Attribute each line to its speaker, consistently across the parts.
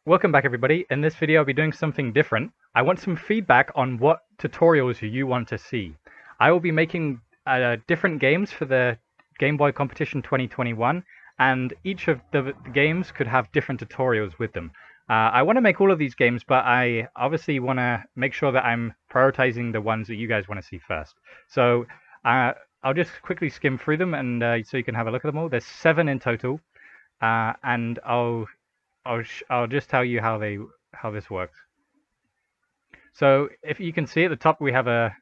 Speaker 1: Welcome back, everybody. In this video, I'll be doing something different. I want some feedback on what tutorials you want to see. I will be making different games for the Game Boy Competition 2021, and each of the games could have different tutorials with them. I want to make all of these games, but I obviously want to make sure that I'm prioritizing the ones that you guys want to see first. So I'll just quickly skim through them, and so you can have a look at them all. There's 7 in total, and I'll just tell you how this works. So if you can see at the top, we have a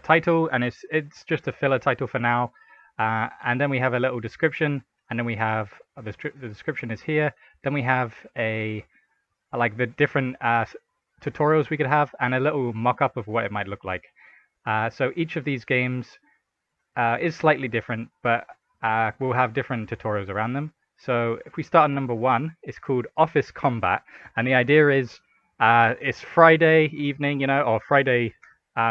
Speaker 1: title, and it's just a filler title for now. And then we have a little description, and then we have the description is here. Then we have like the different tutorials we could have, and a little mock-up of what it might look like. So each of these games is slightly different, but we'll have different tutorials around them. So if we start on number 1, it's called Office Combat, and the idea is it's Friday evening, or Friday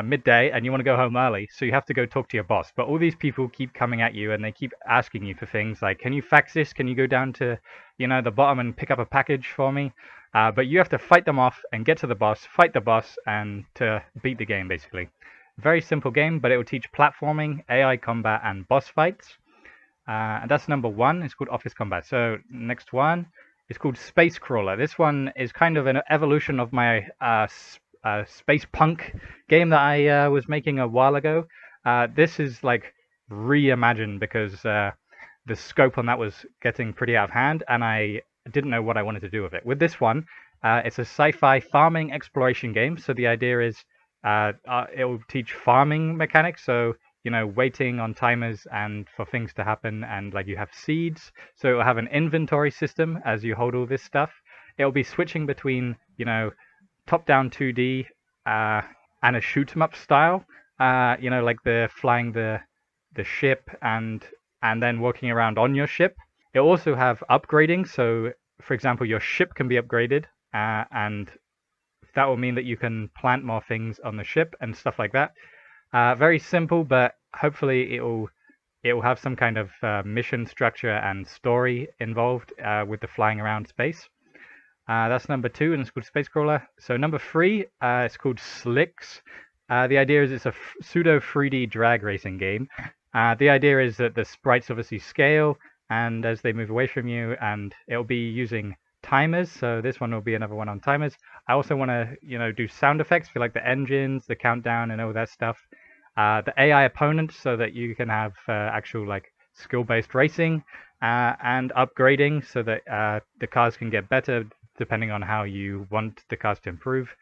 Speaker 1: midday, and you want to go home early, so you have to go talk to your boss. But all these people keep coming at you, and they keep asking you for things like, can you fax this? Can you go down to, the bottom and pick up a package for me? But you have to fight them off and get to the boss, fight the boss, and to beat the game, basically. Very simple game, but it will teach platforming, AI combat, and boss fights. And that's number 1. It's called Office Combat. So next one is called Space Crawler. This one is kind of an evolution of my space punk game that I was making a while ago. This is like reimagined because the scope on that was getting pretty out of hand, and I didn't know what I wanted to do with it. With this one, it's a sci-fi farming exploration game. So the idea is it will teach farming mechanics. So waiting on timers and for things to happen, and like you have seeds, so it will have an inventory system as you hold all this stuff. It will be switching between top-down 2D and a shoot 'em up style, like the flying the ship and then walking around on your ship. It will also have upgrading, so for example, your ship can be upgraded, and that will mean that you can plant more things on the ship and stuff like that. Very simple, but hopefully it will have some kind of mission structure and story involved with the flying around space. That's number 2, and it's called Space Crawler. So number 3, it's called Slicks. The idea is it's a pseudo 3D drag racing game. The idea is that the sprites obviously scale, and as they move away from you, and it'll be using timers. So this one will be another one on timers. I also want to do sound effects for like the engines, the countdown, and all that stuff. The AI opponents, so that you can have actual like skill-based racing and upgrading, so that the cars can get better depending on how you want the cars to improve.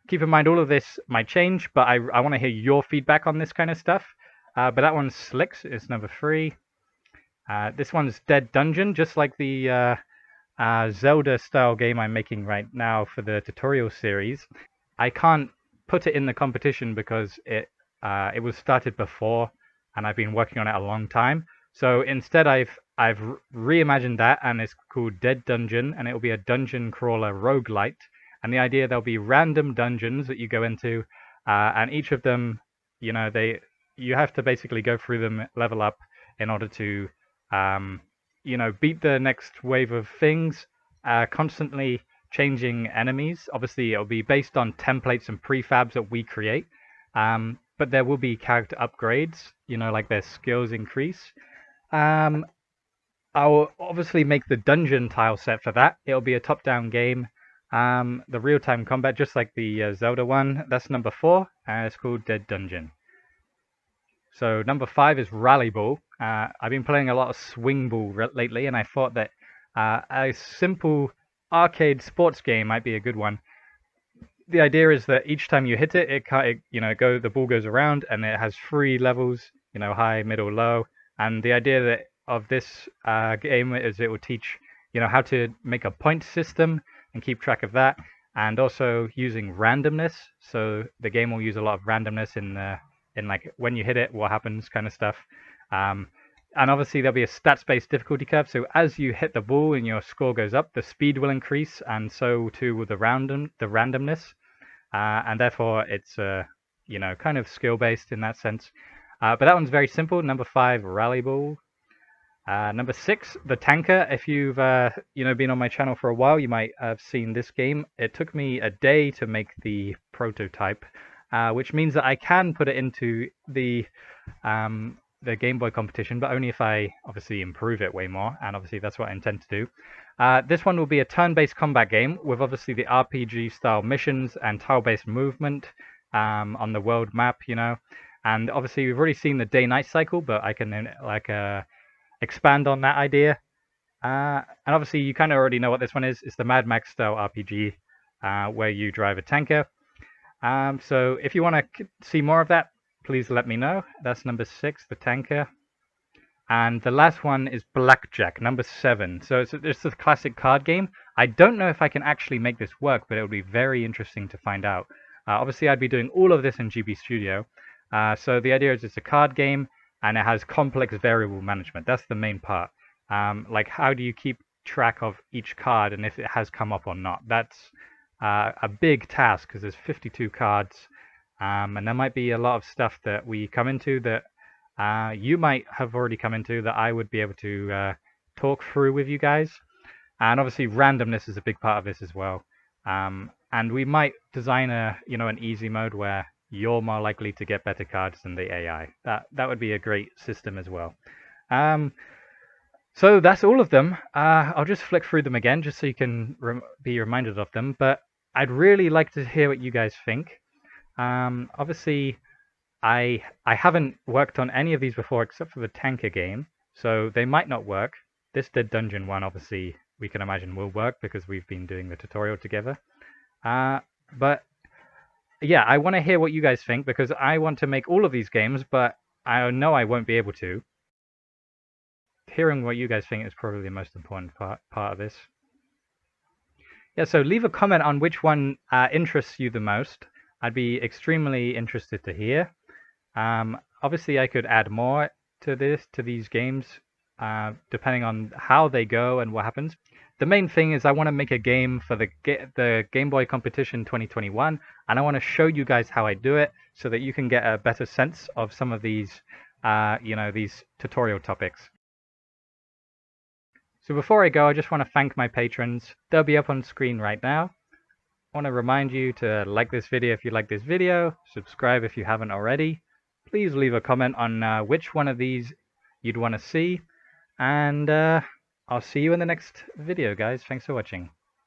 Speaker 1: Keep in mind all of this might change, but I want to hear your feedback on this kind of stuff. But that one's Slicks. It's number 3. This one's Dead Dungeon, just like the Zelda-style game I'm making right now for the tutorial series. I can't put it in the competition because it was started before, and I've been working on it a long time. So instead, I've reimagined that, and it's called Dead Dungeon, and it will be a dungeon crawler roguelite. And the idea, there'll be random dungeons that you go into, and each of them, you have to basically go through them, level up in order to beat the next wave of things, constantly changing enemies. Obviously, it'll be based on templates and prefabs that we create, but there will be character upgrades, like their skills increase. I'll obviously make the dungeon tile set for that. It'll be a top-down game. The real-time combat, just like the Zelda one. That's number 4, and it's called Dead Dungeon. So number 5 is Rally Ball. I've been playing a lot of Swing Ball lately, and I thought that a simple arcade sports game might be a good one. The idea is that each time you hit it, the ball goes around, and it has 3 levels, high, middle, low. And the idea of this game is it will teach, how to make a point system and keep track of that, and also using randomness. So the game will use a lot of randomness in like when you hit it, what happens, kind of stuff. And obviously there'll be a stats-based difficulty curve. So as you hit the ball and your score goes up, the speed will increase, and so too will the randomness. And therefore it's kind of skill-based in that sense. But that one's very simple. Number 5, Rally Ball. Number 6, the tanker. If you've been on my channel for a while, you might have seen this game. It took me a day to make the prototype, which means that I can put it into the Game Boy competition, but only if I obviously improve it way more, and obviously that's what I intend to do. This one will be a turn-based combat game with obviously the RPG-style missions and tile-based movement on the world map, and obviously we've already seen the day-night cycle, but I can expand on that idea. And obviously you kind of already know what this one is. It's the Mad Max style RPG where you drive a tanker. So if you want to see more of that, please let me know. That's number 6, the tanker. And the last one is Blackjack, number 7. So it's a classic card game. I don't know if I can actually make this work, but it would be very interesting to find out. Obviously, I'd be doing all of this in GB Studio. So the idea is it's a card game, and it has complex variable management. That's the main part. Like, how do you keep track of each card and if it has come up or not? That's a big task because there's 52 cards, and there might be a lot of stuff that we come into that you might have already come into that I would be able to talk through with you guys. And obviously randomness is a big part of this as well. And we might design an easy mode where you're more likely to get better cards than the AI. That would be a great system as well. So that's all of them. I'll just flick through them again just so you can be reminded of them. But I'd really like to hear what you guys think. Obviously, I haven't worked on any of these before except for the tanker game, so they might not work. This Dead Dungeon one, obviously, we can imagine will work because we've been doing the tutorial together. But yeah, I want to hear what you guys think because I want to make all of these games, but I know I won't be able to. Hearing what you guys think is probably the most important part of this. Yeah, so leave a comment on which one interests you the most. I'd be extremely interested to hear. Obviously, I could add more to these games, depending on how they go and what happens. The main thing is I want to make a game for the Game Boy Competition 2021, and I want to show you guys how I do it so that you can get a better sense of some of these, these tutorial topics. So before I go, I just want to thank my patrons. They'll be up on screen right now. I want to remind you to like this video if you like this video, subscribe if you haven't already. Please leave a comment on which one of these you'd want to see, and I'll see you in the next video, guys. Thanks for watching.